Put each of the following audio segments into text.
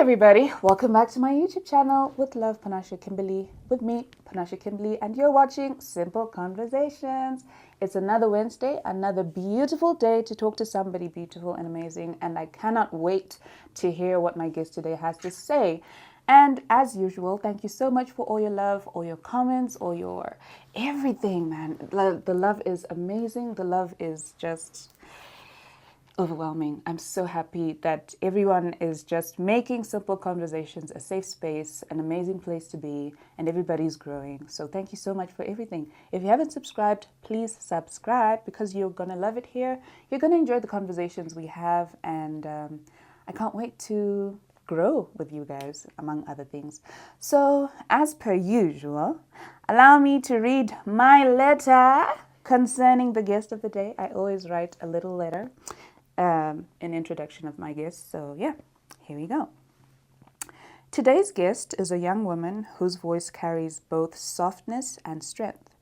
everybody, welcome back to my YouTube channel with love, Panashe Kimberley, with me, Panashe Kimberley, and you're watching Simple Conversations. It's another Wednesday, another beautiful day to talk to somebody beautiful and amazing, and I cannot wait to hear what my guest today has to say. And as usual, thank you so much for all your love, all your comments, all your everything, man. The love is amazing. The love is just overwhelming. I'm so happy that everyone is just making Simple Conversations a safe space, an amazing place to be, and everybody's growing. So thank you so much for everything. If you haven't subscribed, please subscribe because you're going to love it here. You're going to enjoy the conversations we have, and I can't wait to grow with you guys, among other things. So as per usual, allow me to read my letter concerning the guest of the day. I always write a little letter. An introduction of my guest. So yeah, here we go. Today's guest is a young woman whose voice carries both softness and strength,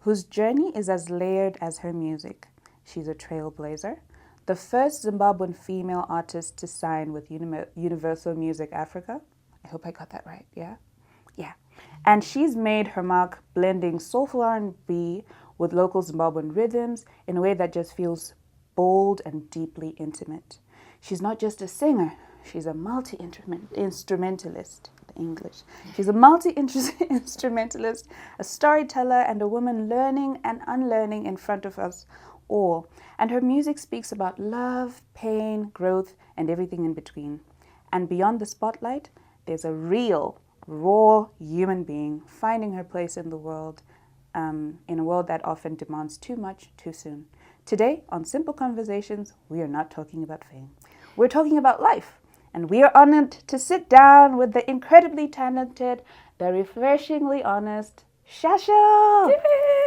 whose journey is as layered as her music. She's a trailblazer, the first Zimbabwean female artist to sign with Universal Music Africa. I hope I got that right, yeah? Yeah. And she's made her mark blending soulful R&B with local Zimbabwean rhythms in a way that just feels bold and deeply intimate. She's not just a singer, she's a multi-instrumentalist, the English. She's a multi-instrumentalist, a storyteller, and a woman learning and unlearning in front of us all. And her music speaks about love, pain, growth, and everything in between. And beyond the spotlight, there's a real, raw human being finding her place in the world, in a world that often demands too much too soon. Today, on Simple Conversations, we are not talking about fame. We're talking about life. And we are honored to sit down with the incredibly talented, the refreshingly honest Shashl. Yes.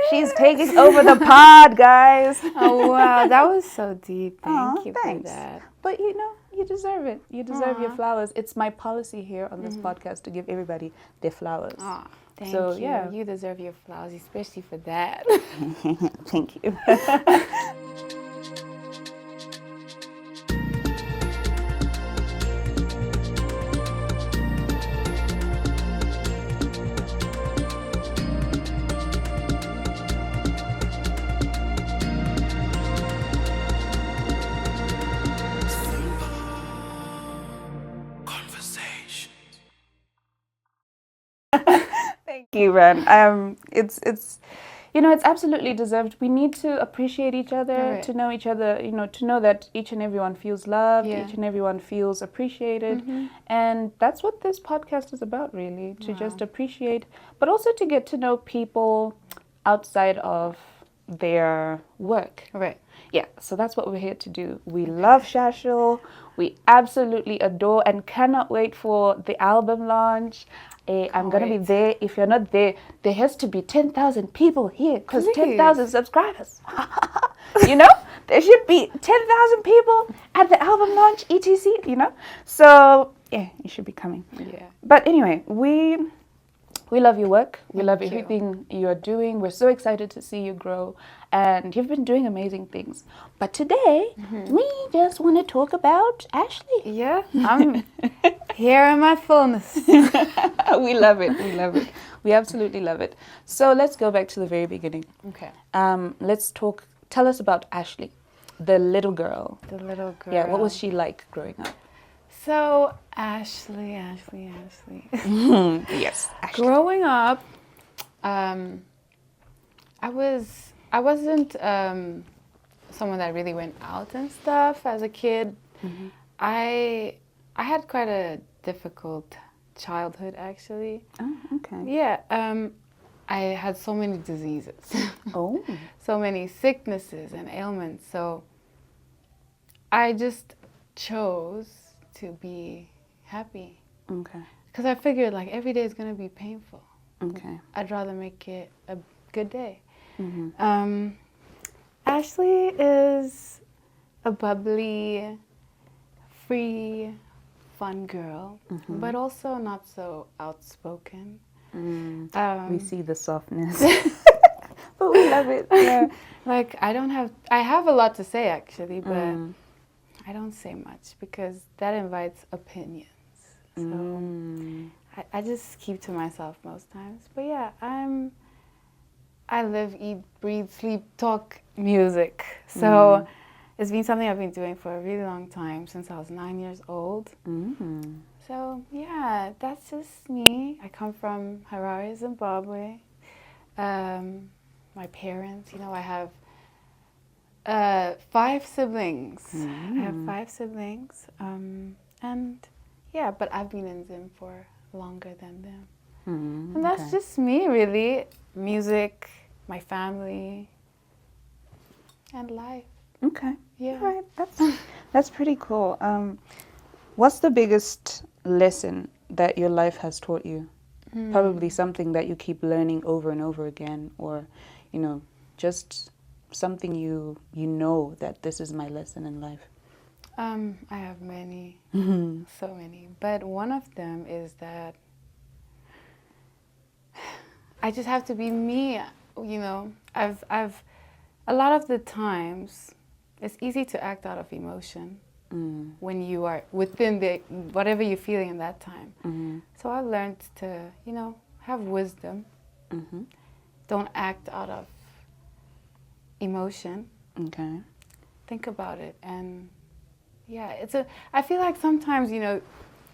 She's taking over the pod, guys. Oh, wow. That was so deep. Thank you thanks. for that. But you know, you deserve it. You deserve your flowers. It's my policy here on this podcast to give everybody their flowers. Oh, thank So, you. yeah. You deserve your flowers, especially for that. Thank you. Thank you, man. It's you know, it's absolutely deserved. We need to appreciate each other, Right. to know each other, you know, to know that each and everyone feels loved, Yeah. each and everyone feels appreciated. And that's what this podcast is about, really, to just appreciate, but also to get to know people outside of their work. Right. Yeah, so that's what we're here to do. We love Shashl. We absolutely adore and cannot wait for the album launch. I'm going to be wait. there. If you're not there, there has to be 10,000 people here because Please. 10,000 subscribers. You know, there should be 10,000 people at the album launch, etc. You know, so yeah, you should be coming. Yeah. But anyway, we love your work. We love Thank you. everything you're doing. We're so excited to see you grow. And you've been doing amazing things. But today, we just want to talk about Ashley. Yeah. I'm here in my fullness. We love it. We love it. We absolutely love it. So let's go back to the very beginning. Okay. Let's talk. Tell us about Ashley, the little girl. The little girl. Yeah, what was she like growing up? So, Ashley. Yes, Ashley. Growing up, I wasn't someone that really went out and stuff as a kid. I had quite a difficult childhood, actually. Oh, okay. Yeah, I had so many diseases, Oh. so many sicknesses and ailments. So I just chose to be happy Okay. because I figured like every day is gonna be painful. Okay. I'd rather make it a good day. Mm-hmm. Ashley is a bubbly, free, fun girl, but also not so outspoken. We see the softness. But we love it. Yeah. Like I have a lot to say actually, but I don't say much because that invites opinions. So I just keep to myself most times. But yeah, I live, eat, breathe, sleep, talk music. So it's been something I've been doing for a really long time, since I was 9 years old. So yeah, that's just me. I come from Harare, Zimbabwe. My parents, I have 5 siblings. I have 5 siblings. And yeah, but I've been in Zim for longer than them. And that's just me, really. Music, my family, and life. Okay. Yeah. All right. That's pretty cool. What's the biggest lesson that your life has taught you? Probably something that you keep learning over and over again, or, just something you know that this is my lesson in life. I have many, so many. But one of them is that I just have to be me. I've a lot of the times it's easy to act out of emotion when you are within whatever you're feeling in that time. So I've learned to, have wisdom. Don't act out of emotion. Okay. Think about it. And yeah, I feel like sometimes,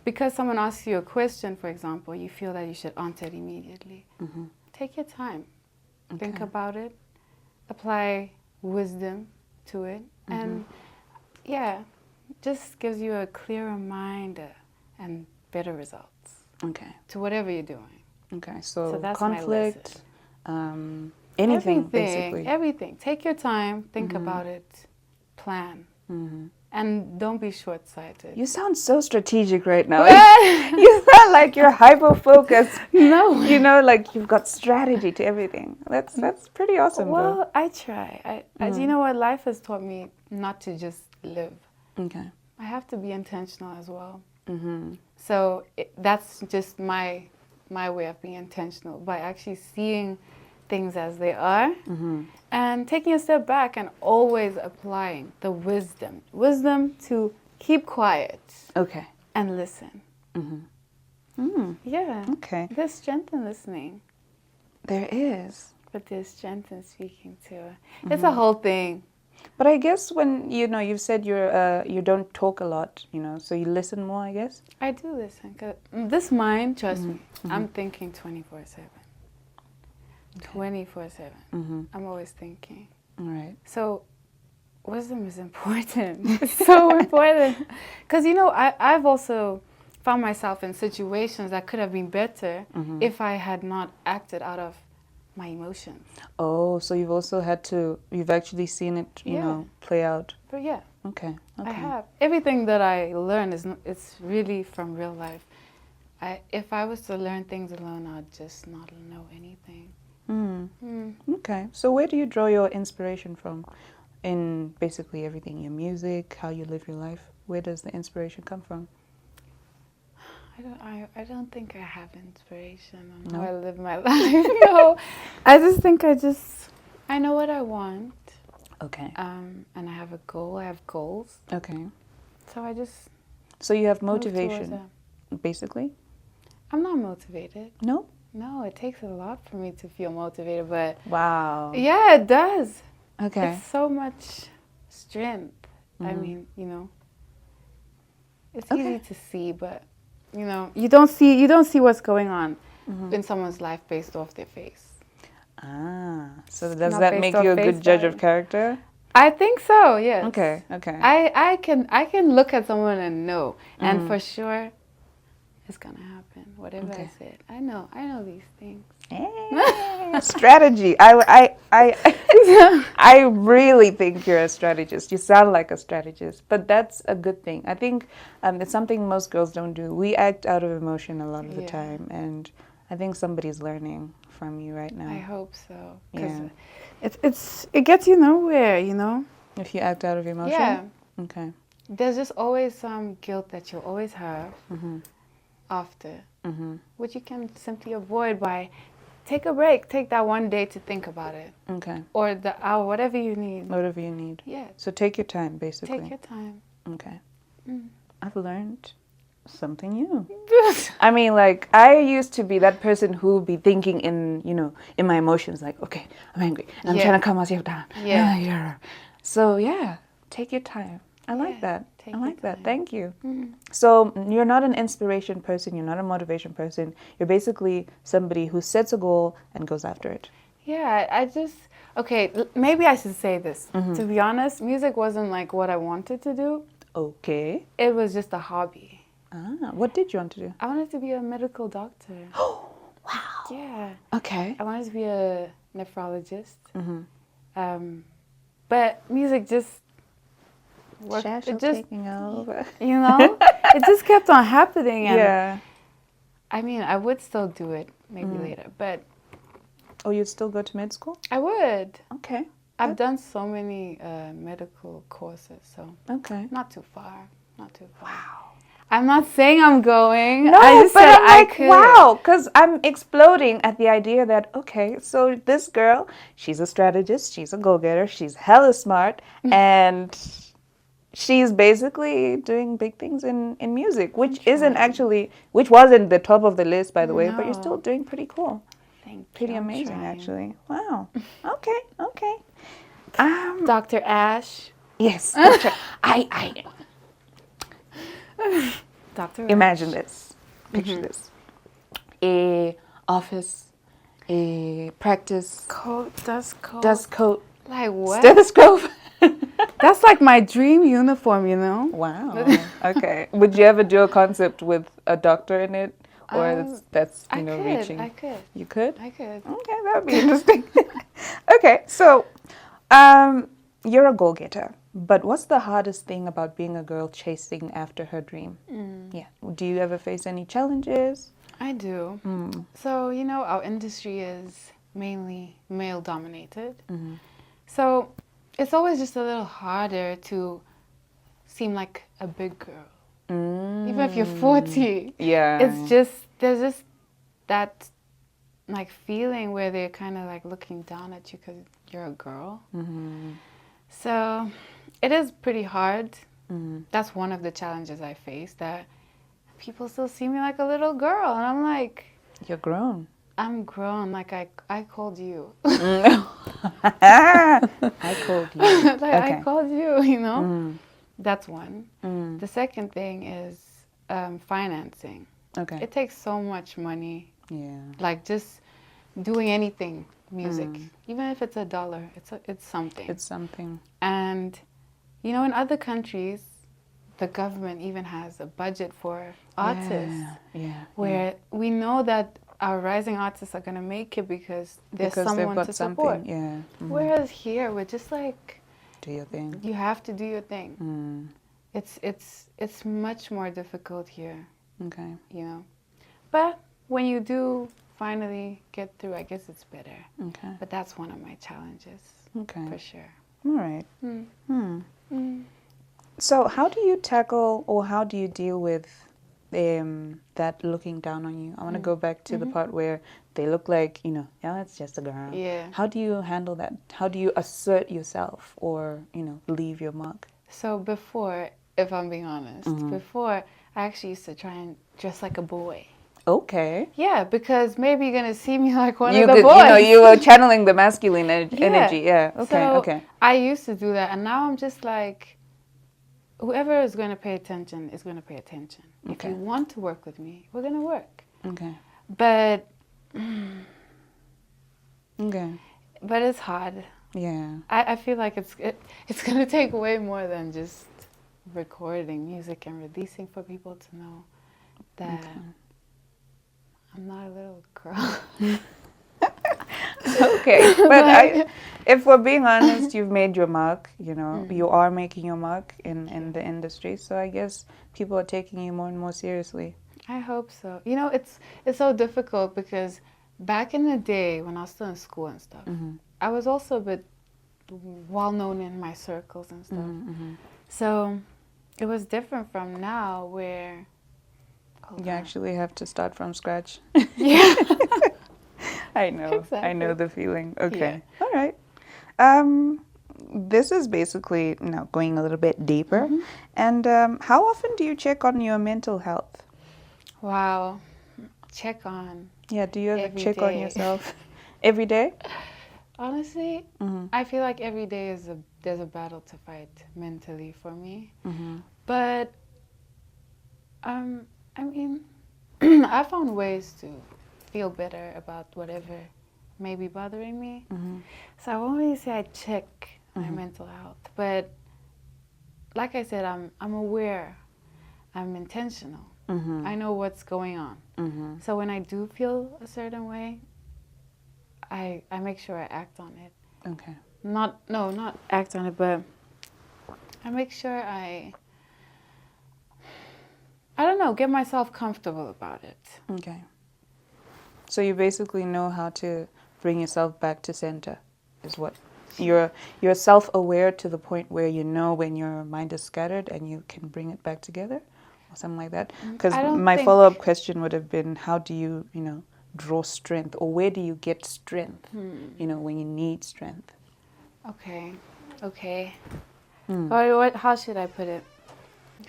because someone asks you a question, for example, you feel that you should answer it immediately. Take your time. Okay. Think about it. Apply wisdom to it. And yeah, just gives you a clearer mind and better results. Okay. To whatever you're doing. Okay. So that's conflict, my lesson. anything basically. Everything. Take your time. Think about it. Plan. And don't be short-sighted. You sound so strategic right now. You sound like you're hyper-focused. No. Like you've got strategy to everything. That's pretty awesome, Well, though. I try. You know what? Life has taught me not to just live. Okay. I have to be intentional as well. So that's just my way of being intentional, by actually seeing things as they are and taking a step back and always applying the wisdom to keep quiet. Okay. And listen. Yeah. Okay. There's strength in listening, There is. but there's strength in speaking too. It's a whole thing. But I guess when you've said you don't talk a lot, so you listen more, I guess. I do listen. 'Cause this mind, trust me, I'm thinking 24/7. 24/7. I'm always thinking. All right. So wisdom is important. It's so important. Because, I've also found myself in situations that could have been better if I had not acted out of my emotions. Oh, so you've actually seen it, play out. But yeah, Okay. I have. Everything that I learn it's really from real life. If I was to learn things alone, I'd just not know anything. Okay. So where do you draw your inspiration from in basically everything? Your music, how you live your life? Where does the inspiration come from? I don't think I have inspiration on No? how I live my life. No. I just think I know what I want. Okay. And I have a goal. I have goals. Okay. So I just So you have move towards motivation, them. basically? I'm not motivated. No? No, it takes a lot for me to feel motivated, but Wow. yeah, it does. Okay. It's so much strength. I mean, it's easy to see, but you don't see what's going on in someone's life based off their face. Ah, so does Not that based make on you a face good judge value. of character? I think so. Yes. Okay. I can look at someone and know, and for sure, it's gonna happen. Whatever I said, I know these things. Strategy. I really think you're a strategist. You sound like a strategist, but that's a good thing. I think it's something most girls don't do. We act out of emotion a lot of the time, and I think somebody's learning from you right now. I hope so. Yeah. It gets you nowhere, If you act out of emotion? Yeah. Okay. There's just always some guilt that you'll always have after, which you can simply avoid by take a break. Take that one day to think about it. Okay. Or the hour, whatever you need. Whatever you need. Yeah. So take your time, basically. Take your time. Okay. I've learned something new. I mean, like, I used to be that person who would be thinking in, in my emotions, like, okay, I'm angry. I'm trying to calm myself down. Yeah. So, yeah, take your time. I like that. Take I your like that. time. Thank you. So, you're not an inspiration person. You're not a motivation person. You're basically somebody who sets a goal and goes after it. Yeah, I just, okay, maybe I should say this. To be honest, music wasn't like what I wanted to do. Okay. It was just a hobby. What did you want to do? I wanted to be a medical doctor. Oh, wow. Yeah. Okay. I wanted to be a nephrologist. But music just worked. Shashl It just, taking over. it just kept on happening. And Yeah. I mean, I would still do it maybe later, but Oh, you'd still go to med school? I would. Okay. I've done so many medical courses, so Okay. not too far. Not too far. Wow. I'm not saying I'm going. No, I just but said I'm I like, could. wow, because I'm exploding at the idea that, okay, so this girl, she's a strategist, she's a go-getter, she's hella smart, and she's basically doing big things in music, which wasn't the top of the list, by the way, but you're still No. doing pretty cool. Pretty I'm amazing, trying. actually. Wow. Okay. Dr. Ash. Yes. Dr. I Dr. imagine this. Picture this. A office, a practice, Dust coat. dust coat, Like what? stethoscope. That's like my dream uniform, you know? Wow. Okay. Would you ever do a concept with a doctor in it, or that's reaching? I could. You could. I could. Okay, that would be interesting. Okay, so you're a go-getter, but what's the hardest thing about being a girl chasing after her dream? Yeah. Do you ever face any challenges? I do. So, our industry is mainly male dominated. So it's always just a little harder to seem like a big girl. Even if you're 40. Yeah. There's just that like feeling where they're kind of like looking down at you because you're a girl. So it is pretty hard. That's one of the challenges I face, that people still see me like a little girl. And I'm like, You're grown. I'm grown. Like I called you. I called you. Like Okay. I called you, That's one. The second thing is financing. Okay. It takes so much money. Yeah. Like just doing anything music, even if it's $1, it's something. It's something. And in other countries, the government even has a budget for artists. Yeah. Where we know that our rising artists are gonna make it because there's someone to support. Yeah. Whereas here, we're just like, Do your thing. you have to do your thing. It's much more difficult here, Okay. But when you do finally get through, I guess it's better. Okay. But that's one of my challenges, Okay. for sure. All right. So how do you tackle, or how do you deal with that looking down on you? I want to go back to the part where they look like, it's just a girl. Yeah. How do you handle that? How do you assert yourself, or, leave your mark? So before, if I'm being honest, before I actually used to try and dress like a boy. Okay. Yeah, because maybe you're gonna see me like one You of the could, boys. you were channeling the masculine energy. Yeah. Okay. So Okay. I used to do that, and now I'm just like, whoever is going to pay attention is going to pay attention. Okay. If you want to work with me, we're going to work. Okay. But Okay. it's hard. Yeah. I feel like it's going to take way more than just recording music and releasing for people to know that I'm not a little girl. Okay, but if we're being honest, you've made your mark, you are making your mark in the industry, so I guess people are taking you more and more seriously. I hope so. It's so difficult because back in the day when I was still in school and stuff, I was also a bit well known in my circles and stuff. So it was different from now where You actually have to start from scratch. Yeah. I know. I know Exactly. the feeling. Okay. Yeah. All right. this is basically going a little bit deeper. And how often do you check on your mental health? Wow. Check on. Yeah, do you ever Every check on day. yourself every day? Honestly, I feel like every day there's a battle to fight mentally for me. But I mean, I found ways to feel better about whatever may be bothering me. So I won't really say I check my mental health, but like I said, I'm aware, I'm intentional. I know what's going on. So when I do feel a certain way, I make sure I act on it. Okay. Not act on it, but I make sure I don't know, get myself comfortable about it. Okay. So you basically know how to bring yourself back to center, is what you're self-aware to the point where you know when your mind is scattered and you can bring it back together, or something like that. Because my follow-up question would have been, how do you draw strength, or where do you get strength? When you need strength. Okay. Or how should I put it?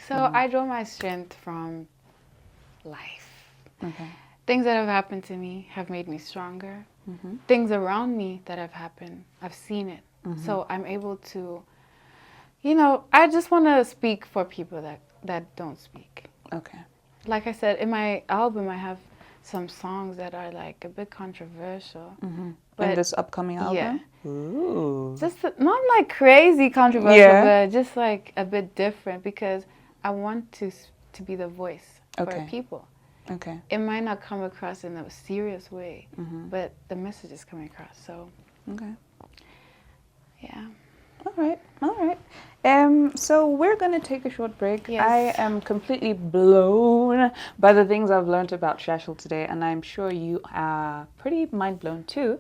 So I draw my strength from life. Okay. Things that have happened to me have made me stronger. Things around me that have happened, I've seen it. So I'm able to, I just want to speak for people that don't speak. Okay. Like I said, in my album, I have some songs that are like a bit controversial. But in this upcoming album? Yeah. Ooh. Just not like crazy controversial, but just like a bit different, because I want to be the voice for people. Okay. It might not come across in a serious way, but the message is coming across. So. Okay. Yeah. All right. So we're going to take a short break. Yes. I am completely blown by the things I've learned about Shashl today, and I'm sure you are pretty mind blown too.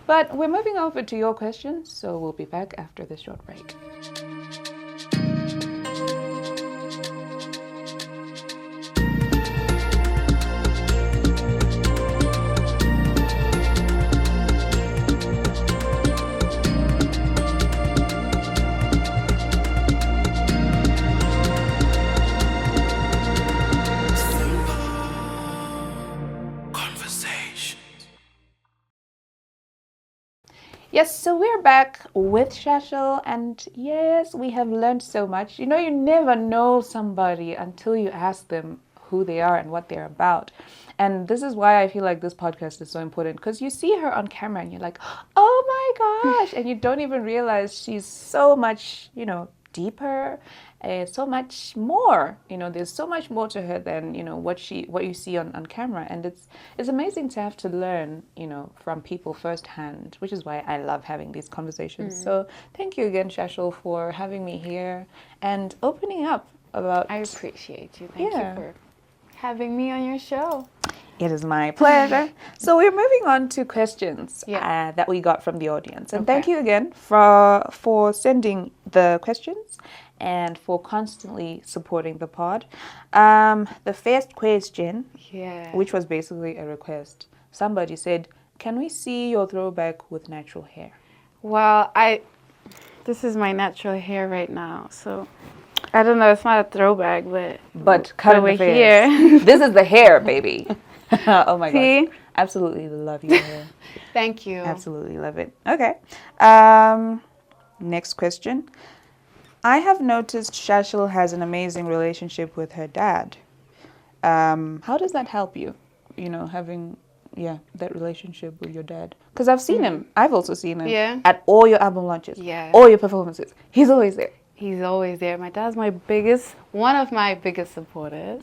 But we're moving over to your questions, so we'll be back after this short break. Yes, so we're back with Shashl, and yes, we have learned so much. You never know somebody until you ask them who they are and what they're about. And this is why I feel like this podcast is so important, because you see her on camera and you're like, oh my gosh, and you don't even realize she's so much, deeper, so much more. There's so much more to her than what you see on camera, and it's amazing to have to learn from people firsthand, which is why I love having these conversations. So thank you again, Shashl, for having me here and opening up about. I appreciate you. Thank you for having me on your show. It is my pleasure. So we're moving on to questions that we got from the audience. And thank you again for sending the questions and for constantly supporting the pod. The first question, which was basically a request, somebody said, can we see your throwback with natural hair? Well, this is my natural hair right now, so I don't know, it's not a throwback, but we're here. This is the hair, baby. Oh my gosh. Absolutely love your hair. Thank you. Absolutely love it. Okay. Next question. I have noticed Shashl has an amazing relationship with her dad. How does that help you? Having that relationship with your dad. Because I've seen him. I've also seen him at all your album launches. All your performances. He's always there. He's always there. My dad's one of my biggest supporters.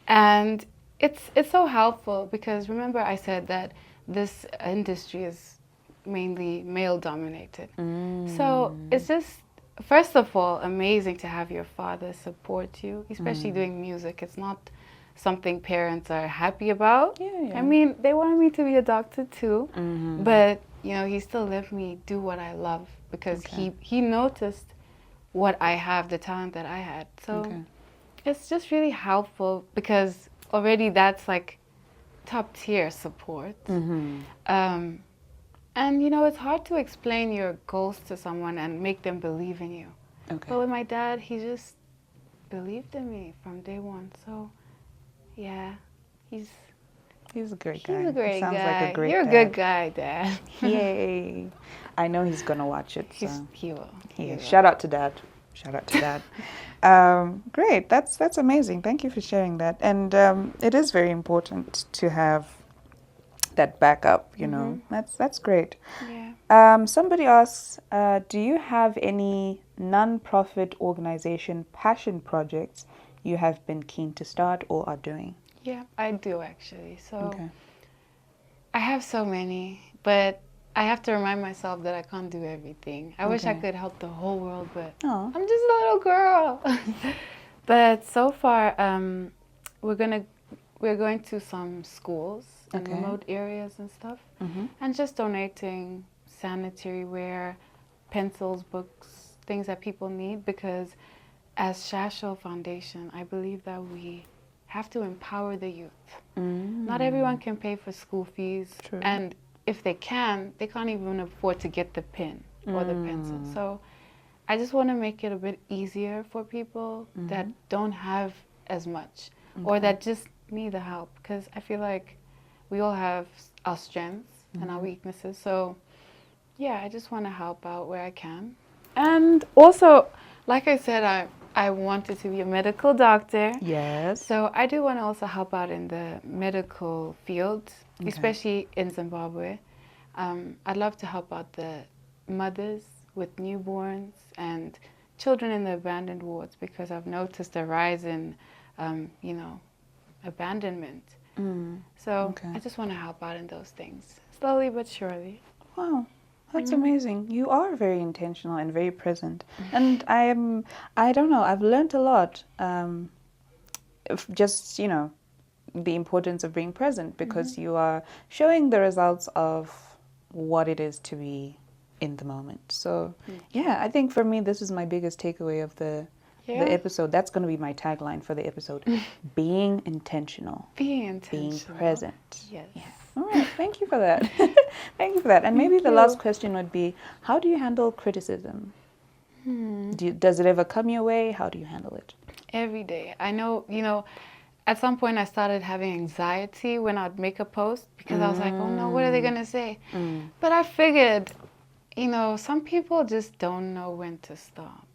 And it's so helpful, because remember I said that this industry is mainly male dominated. So it's just, first of all, amazing to have your father support you, especially doing music. It's not something parents are happy about. I mean, they wanted me to be a doctor too, but he still let me do what I love, because he noticed what I have, the talent that I had. So it's just really helpful, because already that's like top tier support. And And, you know, it's hard to explain your goals to someone and make them believe in you. Okay. But with my dad, he just believed in me from day one. So, yeah, he's He's a great guy. a great Sounds guy. like a great You're dad. a good guy, Dad. Yay. I know he's going to watch it. So. He will. Yeah. Shout out to Dad. Shout out to Dad. Great. That's amazing. Thank you for sharing that. And it is very important to have that backup, you know. That's great. Yeah. Somebody asks, do you have any non-profit organization passion projects you have been keen to start or are doing? Yeah, I do actually. So Okay. I have so many, but I have to remind myself that I can't do everything. I wish I Okay. could help the whole world, but Oh. I'm just a little girl. But so far, we're going to some schools in Okay. remote areas and stuff, Mm-hmm. and just donating sanitary ware, pencils, books, things that people need. Because as Shashl Foundation, I believe that we have to empower the youth. Not everyone can pay for school fees. True. And if they can, they can't even afford to get the pen or the pencil. So I just want to make it a bit easier for people that don't have as much or that just need the help. Because I feel like we all have our strengths and our weaknesses. So yeah, I just want to help out where I can. And also, like I said, I wanted to be a medical doctor. Yes. So I do want to also help out in the medical field, especially in Zimbabwe. I'd love to help out the mothers with newborns and children in the abandoned wards, because I've noticed a rise in, you know, abandonment. So I just want to help out in those things, slowly but surely. Wow. That's amazing. You are very intentional and very present. And I don't know, I've learned a lot. Just, you know, the importance of being present, because you are showing the results of what it is to be in the moment. So, yeah, I think for me, this is my biggest takeaway of the episode. That's going to be my tagline for the episode. Being intentional. Being intentional. Being present. Yes. Yeah. All right. Thank you for that. Thank you for that. And maybe the last question would be, how do you handle criticism? Does it ever come your way? How do you handle it? Every day. I know, you know, at some point I started having anxiety when I'd make a post, because I was like, oh no, what are they going to say? But I figured, you know, some people just don't know when to stop.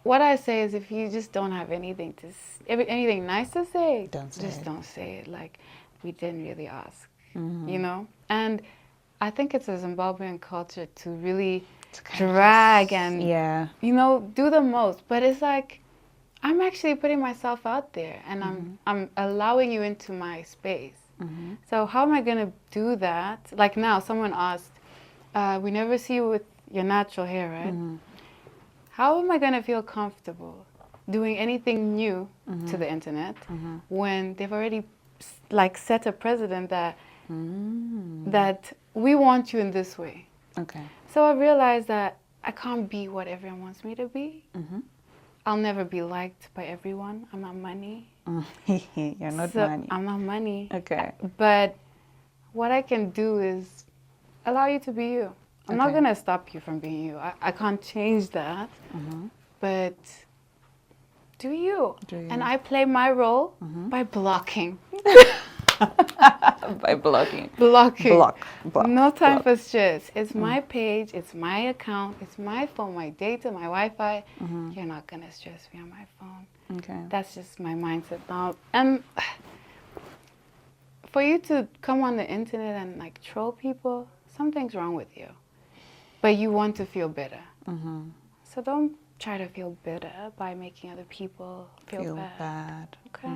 What I say is, if you just don't have anything nice to say, don't say it. Like, we didn't really ask, you know? And I think it's a Zimbabwean culture to really drag and, you know, do the most. But it's like, I'm actually putting myself out there, and I'm allowing you into my space. So how am I going to do that? Like now, someone asked, we never see you with your natural hair, right? How am I going to feel comfortable doing anything new to the internet when they've already like set a precedent that that we want you in this way? Okay. So I realized that I can't be what everyone wants me to be. I'll never be liked by everyone. I'm not money. You're not money. I'm not money. Okay. But what I can do is allow you to be you. I'm not going to stop you from being you. I can't change that. But do you. And I play my role by blocking. By blocking. Block. Block. No time for stress. It's my page. It's my account. It's my phone, my data, my Wi-Fi. You're not going to stress me on my phone. Okay. That's just my mindset now. And for you to come on the internet and like troll people, something's wrong with you. But you want to feel better. So don't try to feel better by making other people feel bad. Okay.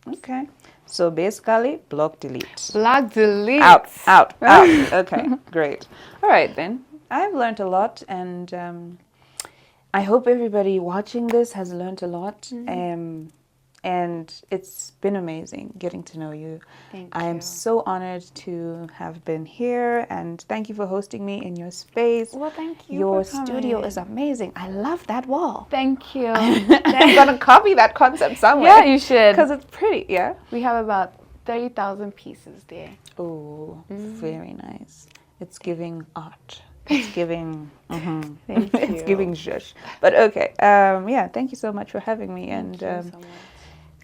Okay. So basically, block, delete. Block, delete. Out. Okay, great. All right, then. I've learned a lot, and I hope everybody watching this has learned a lot. And it's been amazing getting to know you. Thank I am you. so honored to have been here, and thank you for hosting me in your space. Well, thank you. Your for coming. studio is amazing. I love that wall. Thank you. I'm gonna copy that concept somewhere. Yeah, you should. Because it's pretty. Yeah. We have about 30,000 pieces there. Oh, very nice. It's giving art. It's giving. Thank you. It's giving zhush. But okay. Yeah. Thank you so much for having me Thank you so much.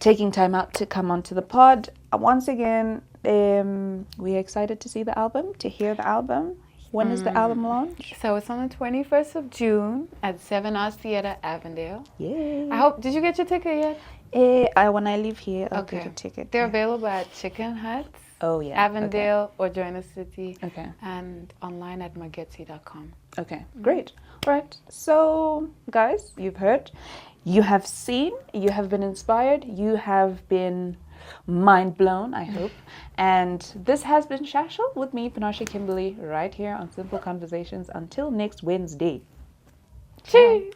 taking time out to come onto the pod. Once again, we're excited to see the album, to hear the album. When is the album launch? So it's on the 21st of June at 7 Arts Theatre, Avondale. Yay. I hope. Did you get your ticket yet? When I leave here, I'll get a ticket. They're available at Chicken Huts, Avondale, or Join the City. Okay. And online at magetsi.com. Okay, great. All right. So, guys, you've heard, you have seen, you have been inspired, you have been mind blown, I hope. And this has been Shashl with me, Panashe Kimberley, right here on Simple Conversations. Until next Wednesday. Cheers.